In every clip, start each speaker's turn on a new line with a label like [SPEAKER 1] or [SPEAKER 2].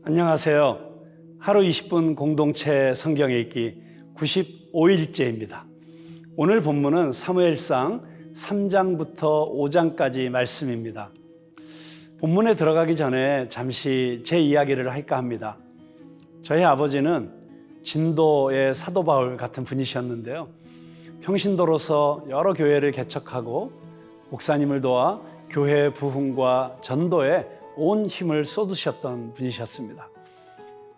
[SPEAKER 1] 안녕하세요. 하루 20분 공동체 성경 읽기 95일째입니다. 오늘 본문은 사무엘상 3장부터 5장까지 말씀입니다. 본문에 들어가기 전에 잠시 제 이야기를 할까 합니다. 저희 아버지는 진도의 사도 바울 같은 분이셨는데요. 평신도로서 여러 교회를 개척하고 목사님을 도와 교회 부흥과 전도에 온 힘을 쏟으셨던 분이셨습니다.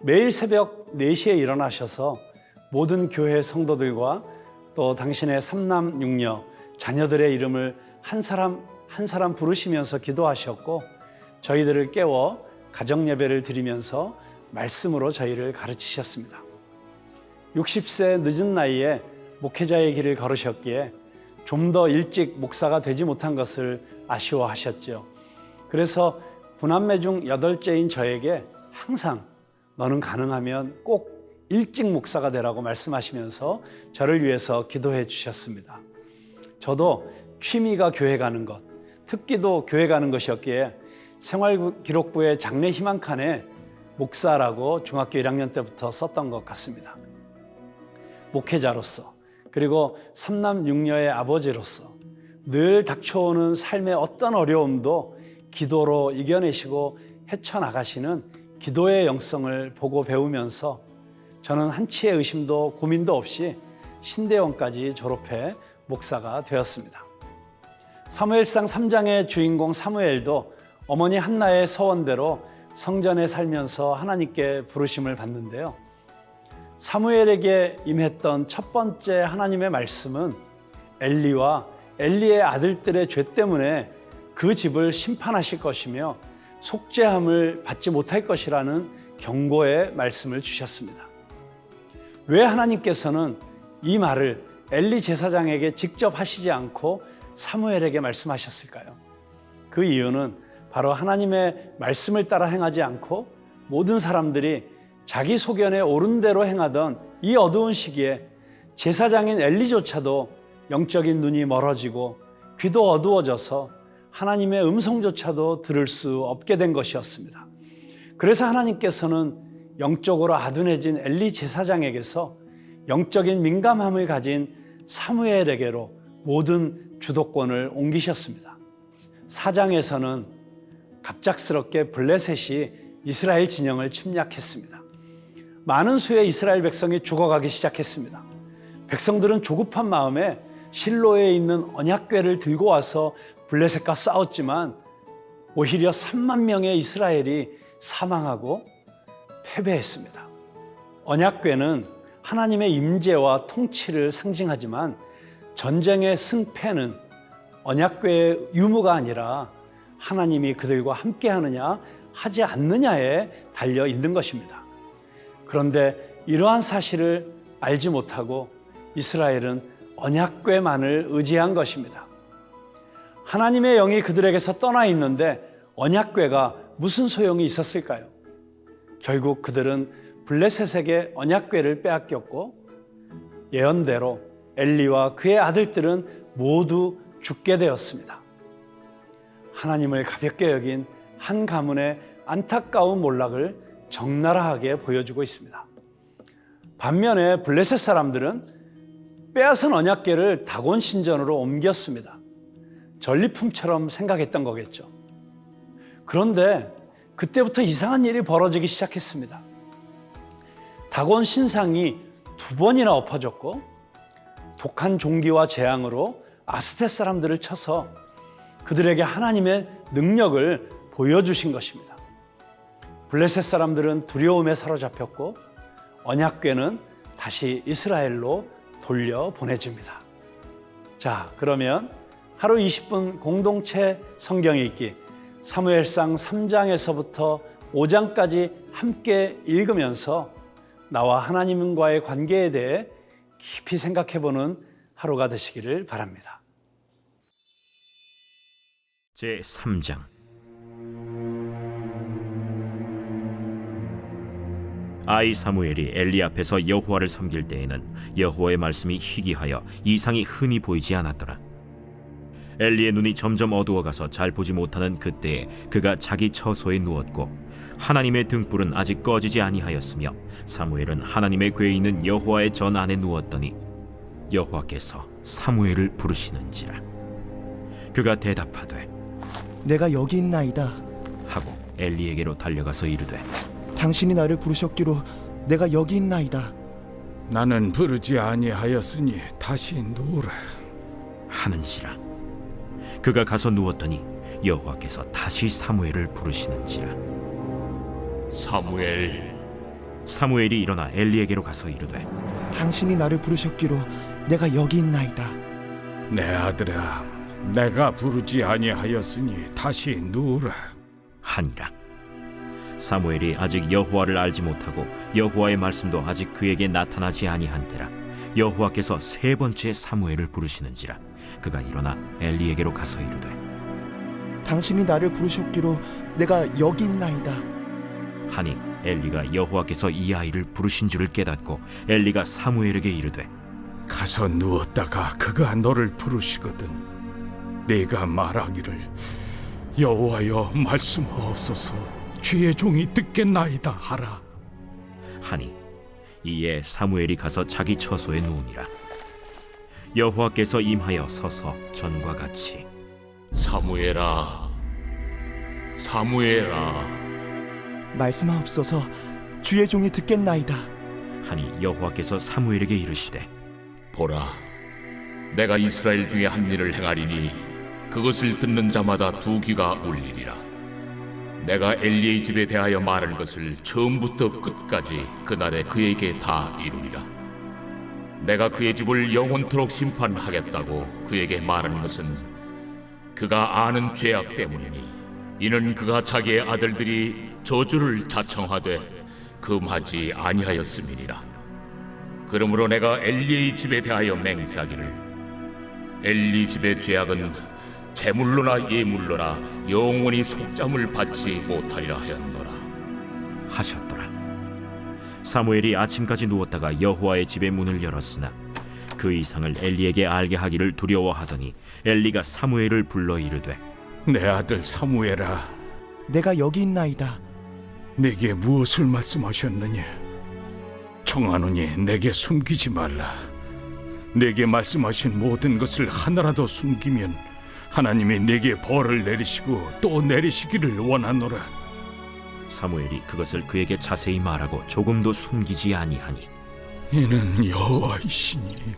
[SPEAKER 1] 매일 새벽 4시에 일어나셔서 모든 교회 성도들과 또 당신의 삼남 육녀 자녀들의 이름을 한 사람 한 사람 부르시면서 기도하셨고, 저희들을 깨워 가정 예배를 드리면서 말씀으로 저희를 가르치셨습니다. 60세 늦은 나이에 목회자의 길을 걸으셨기에 좀 더 일찍 목사가 되지 못한 것을 아쉬워하셨죠. 그래서 9남매 중 8째인 저에게 항상 너는 가능하면 꼭 일찍 목사가 되라고 말씀하시면서 저를 위해서 기도해 주셨습니다. 저도 취미가 교회 가는 것, 특기도 교회 가는 것이었기에 생활기록부의 장래 희망칸에 목사라고 중학교 1학년 때부터 썼던 것 같습니다. 목회자로서, 그리고 삼남 육녀의 아버지로서 늘 닥쳐오는 삶의 어떤 어려움도 기도로 이겨내시고 헤쳐나가시는 기도의 영성을 보고 배우면서 저는 한치의 의심도 고민도 없이 신대원까지 졸업해 목사가 되었습니다. 사무엘상 3장의 주인공 사무엘도 어머니 한나의 서원대로 성전에 살면서 하나님께 부르심을 받는데요. 사무엘에게 임했던 첫 번째 하나님의 말씀은 엘리와 엘리의 아들들의 죄 때문에 그 집을 심판하실 것이며 속죄함을 받지 못할 것이라는 경고의 말씀을 주셨습니다. 왜 하나님께서는 이 말을 엘리 제사장에게 직접 하시지 않고 사무엘에게 말씀하셨을까요? 그 이유는 바로 하나님의 말씀을 따라 행하지 않고 모든 사람들이 자기 소견에 옳은 대로 행하던 이 어두운 시기에 제사장인 엘리조차도 영적인 눈이 멀어지고 귀도 어두워져서 하나님의 음성조차도 들을 수 없게 된 것이었습니다. 그래서 하나님께서는 영적으로 아둔해진 엘리 제사장에게서 영적인 민감함을 가진 사무엘에게로 모든 주도권을 옮기셨습니다. 4장에서는 갑작스럽게 블레셋이 이스라엘 진영을 침략했습니다. 많은 수의 이스라엘 백성이 죽어가기 시작했습니다. 백성들은 조급한 마음에 실로에 있는 언약궤를 들고 와서 블레셋과 싸웠지만 오히려 3만 명의 이스라엘이 사망하고 패배했습니다. 언약궤는 하나님의 임재와 통치를 상징하지만 전쟁의 승패는 언약궤의 유무가 아니라 하나님이 그들과 함께하느냐 하지 않느냐에 달려 있는 것입니다. 그런데 이러한 사실을 알지 못하고 이스라엘은 언약궤만을 의지한 것입니다. 하나님의 영이 그들에게서 떠나 있는데 언약궤가 무슨 소용이 있었을까요? 결국 그들은 블레셋에게 언약궤를 빼앗겼고 예언대로 엘리와 그의 아들들은 모두 죽게 되었습니다. 하나님을 가볍게 여긴 한 가문의 안타까운 몰락을 적나라하게 보여주고 있습니다. 반면에 블레셋 사람들은 빼앗은 언약궤를 다곤 신전으로 옮겼습니다. 전리품처럼 생각했던 거겠죠. 그런데 그때부터 이상한 일이 벌어지기 시작했습니다. 다곤 신상이 2번이나 엎어졌고 독한 종기와 재앙으로 아스테 사람들을 쳐서 그들에게 하나님의 능력을 보여주신 것입니다. 블레셋 사람들은 두려움에 사로잡혔고 언약궤는 다시 이스라엘로 돌려보내집니다. 자, 그러면 하루 20분 공동체 성경 읽기 사무엘상 3장에서부터 5장까지 함께 읽으면서 나와 하나님과의 관계에 대해 깊이 생각해보는 하루가 되시기를 바랍니다.
[SPEAKER 2] 제3장. 아이 사무엘이 엘리 앞에서 여호와를 섬길 때에는 여호와의 말씀이 희귀하여 이상이 흔히 보이지 않았더라. 엘리의 눈이 점점 어두워가서 잘 보지 못하는 그때에 그가 자기 처소에 누웠고 하나님의 등불은 아직 꺼지지 아니하였으며 사무엘은 하나님의 궤에 있는 여호와의 전 안에 누웠더니 여호와께서 사무엘을 부르시는지라. 그가 대답하되
[SPEAKER 3] 내가 여기 있나이다.
[SPEAKER 2] 하고 엘리에게로 달려가서 이르되
[SPEAKER 3] 당신이 나를 부르셨기로 내가 여기 있나이다.
[SPEAKER 4] 나는 부르지 아니하였으니 다시 누우라.
[SPEAKER 2] 하는지라. 그가 가서 누웠더니 여호와께서 다시 사무엘을 부르시는지라.
[SPEAKER 5] 사무엘.
[SPEAKER 2] 사무엘이 일어나 엘리에게로 가서 이르되
[SPEAKER 3] 당신이 나를 부르셨기로 내가 여기 있나이다.
[SPEAKER 4] 내 아들아, 내가 부르지 아니하였으니 다시 누우라.
[SPEAKER 2] 하니라. 사무엘이 아직 여호와를 알지 못하고 여호와의 말씀도 아직 그에게 나타나지 아니한 때라 여호와께서 세 번째 사무엘을 부르시는지라. 그가 일어나 엘리에게로 가서 이르되
[SPEAKER 3] 당신이 나를 부르셨기로 내가 여기 있나이다.
[SPEAKER 2] 하니 엘리가 여호와께서 이 아이를 부르신 줄을 깨닫고 엘리가 사무엘에게 이르되
[SPEAKER 4] 가서 누웠다가 그가 너를 부르시거든 네가 말하기를 여호와여 말씀하옵소서 주의 종이 듣겠나이다 하라.
[SPEAKER 2] 하니 이에 사무엘이 가서 자기 처소에 누우니라. 여호와께서 임하여 서서 전과 같이
[SPEAKER 5] 사무엘아. 사무엘아.
[SPEAKER 3] 말씀하옵소서 주의 종이 듣겠나이다.
[SPEAKER 2] 하니 여호와께서 사무엘에게 이르시되
[SPEAKER 5] 보라, 내가 이스라엘 중에 한 일을 행하리니 그것을 듣는 자마다 두 귀가 울리리라. 내가 엘리의 집에 대하여 말한 것을 처음부터 끝까지 그날에 그에게 다 이루리라. 내가 그의 집을 영원토록 심판하겠다고 그에게 말한 것은 그가 아는 죄악 때문이니 이는 그가 자기의 아들들이 저주를 자청하되 금하지 아니하였음이니라. 그러므로 내가 엘리의 집에 대하여 맹세하기를 엘리 집의 죄악은 제물로나 예물로나 영원히 속잠을 받지 못하리라 하였노라.
[SPEAKER 2] 하셨더라. 사무엘이 아침까지 누웠다가 여호와의 집의 문을 열었으나 그 이상을 엘리에게 알게 하기를 두려워하더니 엘리가 사무엘을 불러 이르되
[SPEAKER 4] 내 아들 사무엘아,
[SPEAKER 3] 내가 여기 있나이다.
[SPEAKER 4] 내게 무엇을 말씀하셨느냐? 청하노니 내게 숨기지 말라. 내게 말씀하신 모든 것을 하나라도 숨기면 하나님이 내게 벌을 내리시고 또 내리시기를 원하노라.
[SPEAKER 2] 사무엘이 그것을 그에게 자세히 말하고 조금도 숨기지 아니하니
[SPEAKER 4] 이는 여호와이시니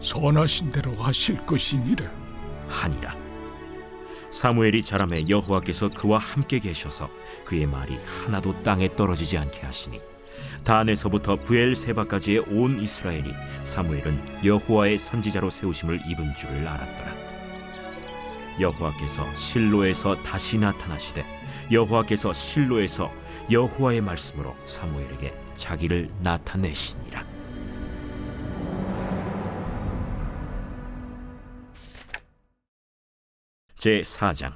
[SPEAKER 4] 선하신 대로 하실 것이니라.
[SPEAKER 2] 하니라. 사무엘이 자라매 여호와께서 그와 함께 계셔서 그의 말이 하나도 땅에 떨어지지 않게 하시니 단에서부터 브엘세바까지의 온 이스라엘이 사무엘은 여호와의 선지자로 세우심을 입은 줄을 알았더라. 여호와께서 실로에서 다시 나타나시되 여호와께서 실로에서 여호와의 말씀으로 사무엘에게 자기를 나타내시니라. 제 4장.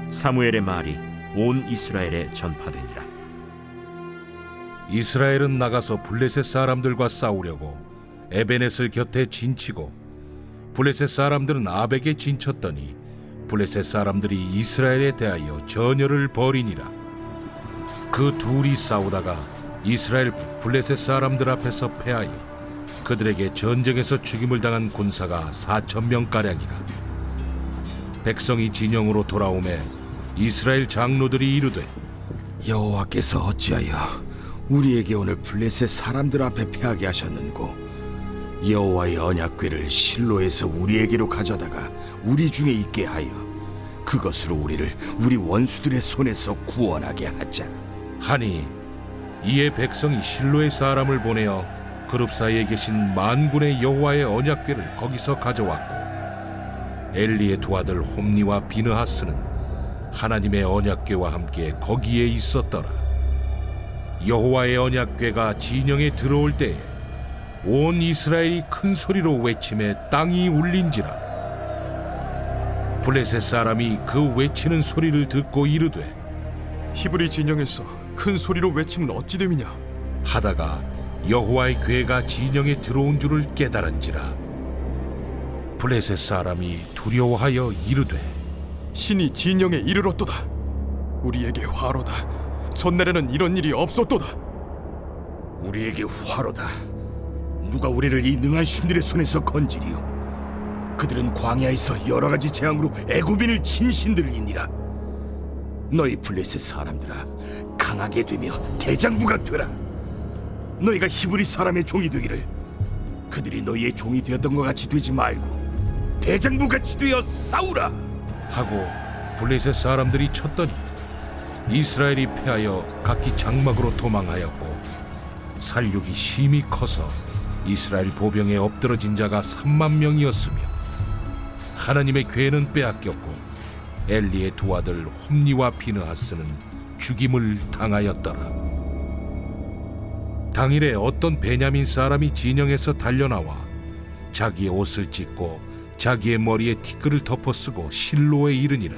[SPEAKER 2] 사무엘의 말이 온 이스라엘에 전파되니라.
[SPEAKER 6] 이스라엘은 나가서 블레셋 사람들과 싸우려고 에베넷을 곁에 진치고 블레셋 사람들은 아벡에 진쳤더니 블레셋 사람들이 이스라엘에 대하여 전열을 벌이니라. 그 둘이 싸우다가 이스라엘 블레셋 사람들 앞에서 패하여 그들에게 전쟁에서 죽임을 당한 군사가 4,000명가량이라. 백성이 진영으로 돌아오매 이스라엘 장로들이 이르되
[SPEAKER 7] 여호와께서 어찌하여 우리에게 오늘 블레셋 사람들 앞에 패하게 하셨는고 여호와의 언약궤를 실로에서 우리에게로 가져다가 우리 중에 있게 하여 그것으로 우리를 우리 원수들의 손에서 구원하게 하자.
[SPEAKER 6] 하니 이에 백성이 실로의 사람을 보내어 그룹 사이에 계신 만군의 여호와의 언약궤를 거기서 가져왔고 엘리의 두 아들 홈니와 비느하스는 하나님의 언약궤와 함께 거기에 있었더라. 여호와의 언약궤가 진영에 들어올 때에 온 이스라엘이 큰 소리로 외치매 땅이 울린지라. 블레셋 사람이 그 외치는 소리를 듣고 이르되
[SPEAKER 8] 히브리 진영에서 큰 소리로 외치면 어찌 됨이냐?
[SPEAKER 6] 하다가 여호와의 괴가 진영에 들어온 줄을 깨달은지라. 블레셋 사람이 두려워하여 이르되
[SPEAKER 8] 신이 진영에 이르렀도다. 우리에게 화로다. 전날에는 이런 일이 없었도다.
[SPEAKER 7] 우리에게 화로다. 누가 우리를 이 능한 신들의 손에서 건지리요? 그들은 광야에서 여러 가지 재앙으로 애굽인을 친 신들이니라. 너희 블레셋 사람들아, 강하게 되며 대장부가 되라. 너희가 히브리 사람의 종이 되기를. 그들이 너희의 종이 되었던 것 같이 되지 말고 대장부같이 되어 싸우라.
[SPEAKER 6] 하고 블레셋 사람들이 쳤더니 이스라엘이 패하여 각기 장막으로 도망하였고 살육이 심히 커서 이스라엘 보병에 엎드러진 자가 3만 명이었으며 하나님의 괴는 빼앗겼고 엘리의 두 아들 홈니와 비느하스는 죽임을 당하였더라. 당일에 어떤 베냐민 사람이 진영에서 달려나와 자기의 옷을 찢고 자기의 머리에 티끌을 덮어쓰고 실로에 이르니라.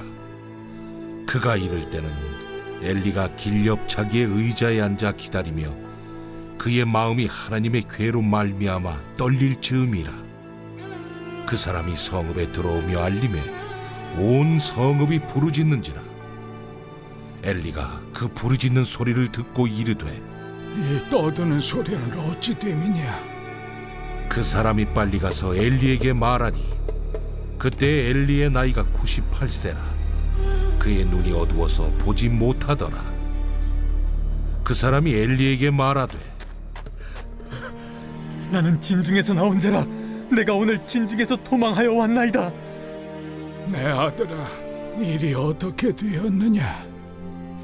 [SPEAKER 6] 그가 이를 때는 엘리가 길 옆 자기의 의자에 앉아 기다리며 그의 마음이 하나님의 괴로 말미암아 떨릴 즈음이라. 그 사람이 성읍에 들어오며 알림에 온 성읍이 부르짖는지라. 엘리가 그 부르짖는 소리를 듣고 이르되
[SPEAKER 4] 이 떠드는 소리는 어찌 됨이냐?
[SPEAKER 6] 그 사람이 빨리 가서 엘리에게 말하니 그때 엘리의 나이가 98세라. 그의 눈이 어두워서 보지 못하더라. 그 사람이 엘리에게 말하되
[SPEAKER 8] 나는 진중에서 나온 자라. 내가 오늘 진중에서 도망하여 왔나이다.
[SPEAKER 4] 내 아들아, 일이 어떻게 되었느냐?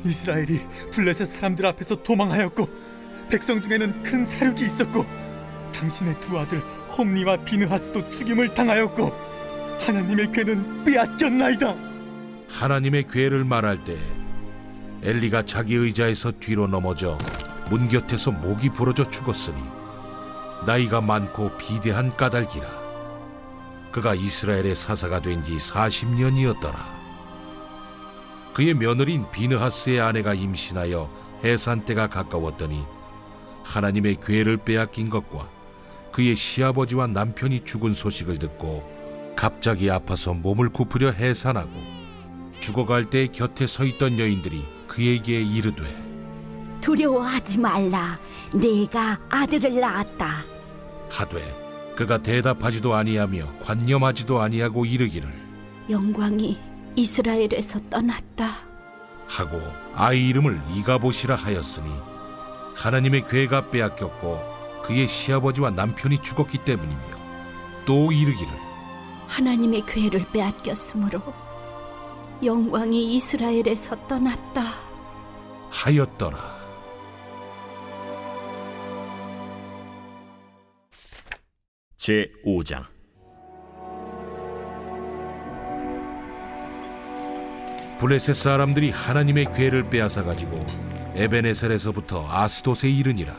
[SPEAKER 8] 이스라엘이 블레셋 사람들 앞에서 도망하였고 백성 중에는 큰 사륙이 있었고 당신의 두 아들 홈니와 비느하스도 죽임을 당하였고 하나님의 괴는 빼앗겼나이다.
[SPEAKER 6] 하나님의 괴를 말할 때 엘리가 자기 의자에서 뒤로 넘어져 문 곁에서 목이 부러져 죽었으니 나이가 많고 비대한 까닭이라. 그가 이스라엘의 사사가 된 지 40년이었더라. 그의 며느리인 비느하스의 아내가 임신하여 해산 때가 가까웠더니 하나님의 괴를 빼앗긴 것과 그의 시아버지와 남편이 죽은 소식을 듣고 갑자기 아파서 몸을 굽으려 해산하고 죽어갈 때 곁에 서 있던 여인들이 그에게 이르되
[SPEAKER 9] 두려워하지 말라. 내가 아들을 낳았다.
[SPEAKER 6] 하되 그가 대답하지도 아니하며 관념하지도 아니하고 이르기를
[SPEAKER 9] 영광이 이스라엘에서 떠났다.
[SPEAKER 6] 하고 아이 이름을 이가봇이라 하였으니 하나님의 괴가 빼앗겼고 그의 시아버지와 남편이 죽었기 때문이며 또 이르기를
[SPEAKER 9] 하나님의 괴를 빼앗겼으므로 영광이 이스라엘에서 떠났다.
[SPEAKER 6] 하였더라.
[SPEAKER 2] 제5장.
[SPEAKER 6] 블레셋 사람들이 하나님의 괴를 빼앗아 가지고 에베네셀에서부터 아스돗에 이르니라.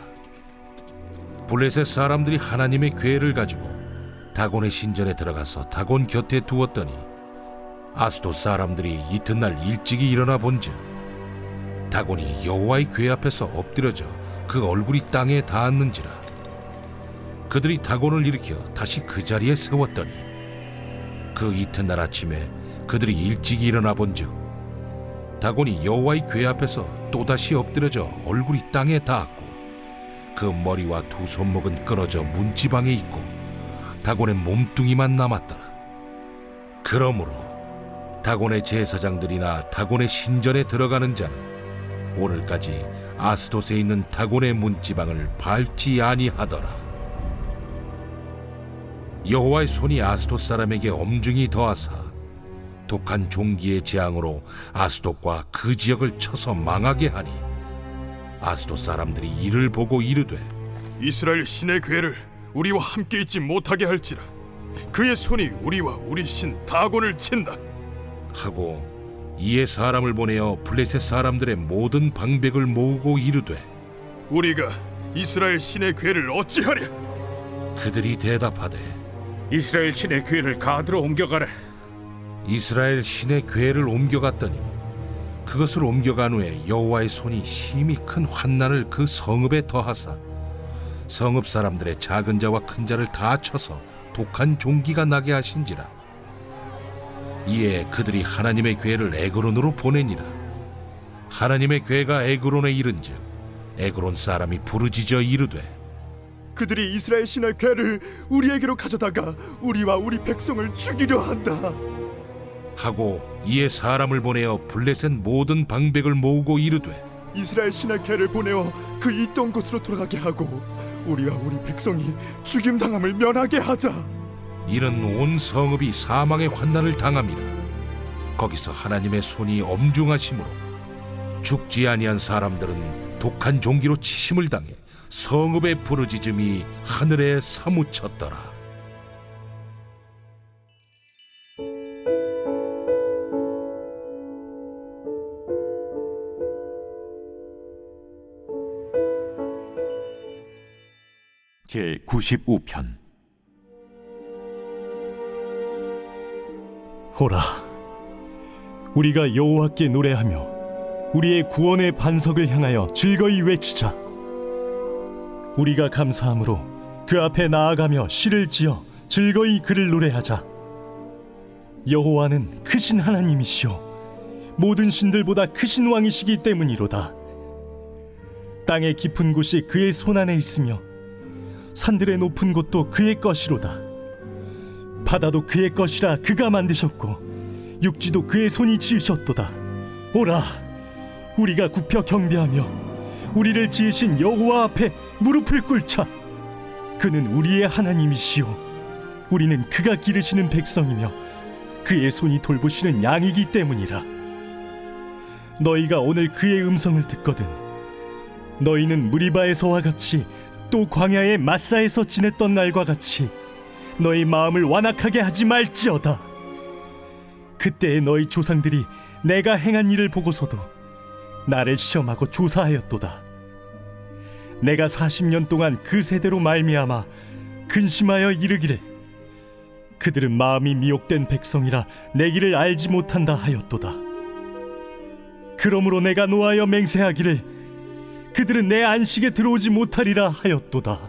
[SPEAKER 6] 블레셋 사람들이 하나님의 괴를 가지고 다곤의 신전에 들어가서 다곤 곁에 두었더니 아스돗 사람들이 이튿날 일찍이 일어나 본즉 다곤이 여호와의 괴 앞에서 엎드려져 그 얼굴이 땅에 닿았는지라. 그들이 다곤을 일으켜 다시 그 자리에 세웠더니 그 이튿날 아침에 그들이 일찍이 일어나 본즉 다곤이 여호와의 괴 앞에서 또다시 엎드려져 얼굴이 땅에 닿았고 그 머리와 두 손목은 끊어져 문지방에 있고 다곤의 몸뚱이만 남았더라. 그러므로 다곤의 제사장들이나 다곤의 신전에 들어가는 자는 오늘까지 아스돗에 있는 다곤의 문지방을 밟지 아니하더라. 여호와의 손이 아스돗 사람에게 엄중히 더하사 독한 종기의 재앙으로 아스돗과 그 지역을 쳐서 망하게 하니 아스돗 사람들이 이를 보고 이르되
[SPEAKER 8] 이스라엘 신의 괴를 우리와 함께 있지 못하게 할지라. 그의 손이 우리와 우리 신 다곤을 친다.
[SPEAKER 6] 하고 이에 사람을 보내어 블레셋 사람들의 모든 방백을 모으고 이르되
[SPEAKER 8] 우리가 이스라엘 신의 괴를 어찌하랴?
[SPEAKER 6] 그들이 대답하되
[SPEAKER 4] 이스라엘 신의 괴를 가드로 옮겨가라.
[SPEAKER 6] 이스라엘 신의 괴를 옮겨갔더니 그것을 옮겨간 후에 여호와의 손이 심히 큰 환난을 그 성읍에 더하사 성읍 사람들의 작은 자와 큰 자를 다 쳐서 독한 종기가 나게 하신지라. 이에 그들이 하나님의 괴를 에그론으로 보내니라. 하나님의 괴가 에그론에 이른즉 에그론 사람이 부르짖어 이르되
[SPEAKER 3] 그들이 이스라엘 신의 괴를 우리에게로 가져다가 우리와 우리 백성을 죽이려 한다.
[SPEAKER 6] 하고 이에 사람을 보내어 블레셋 모든 방백을 모으고 이르되
[SPEAKER 3] 이스라엘 신의 괴를 보내어 그 있던 곳으로 돌아가게 하고 우리와 우리 백성이 죽임 당함을 면하게 하자.
[SPEAKER 6] 이는 온 성읍이 사망의 환난을 당함이라. 거기서 하나님의 손이 엄중하심으로 죽지 아니한 사람들은 독한 종기로 치심을 당해 성읍의 부르짖음이 하늘에 사무쳤더라.
[SPEAKER 10] 제 95편.
[SPEAKER 11] 호라, 우리가 여호와께 노래하며 우리의 구원의 반석을 향하여 즐거이 외치자. 우리가 감사함으로 그 앞에 나아가며 시를 지어 즐거이 그를 노래하자. 여호와는 크신 하나님이시요 모든 신들보다 크신 왕이시기 때문이로다. 땅의 깊은 곳이 그의 손안에 있으며 산들의 높은 곳도 그의 것이로다. 바다도 그의 것이라 그가 만드셨고 육지도 그의 손이 지으셨도다. 오라, 우리가 굽혀 경배하며 우리를 지으신 여호와 앞에 무릎을 꿇자. 그는 우리의 하나님이시요 우리는 그가 기르시는 백성이며 그의 손이 돌보시는 양이기 때문이라. 너희가 오늘 그의 음성을 듣거든 너희는 무리바에서와 같이 또 광야의 마사에서 지냈던 날과 같이 너희 마음을 완악하게 하지 말지어다. 그때에 너희 조상들이 내가 행한 일을 보고서도 나를 시험하고 조사하였도다. 내가 40년 동안 그 세대로 말미암아 근심하여 이르기를 그들은 마음이 미혹된 백성이라 내 길을 알지 못한다 하였도다. 그러므로 내가 노하여 맹세하기를 그들은 내 안식에 들어오지 못하리라 하였도다.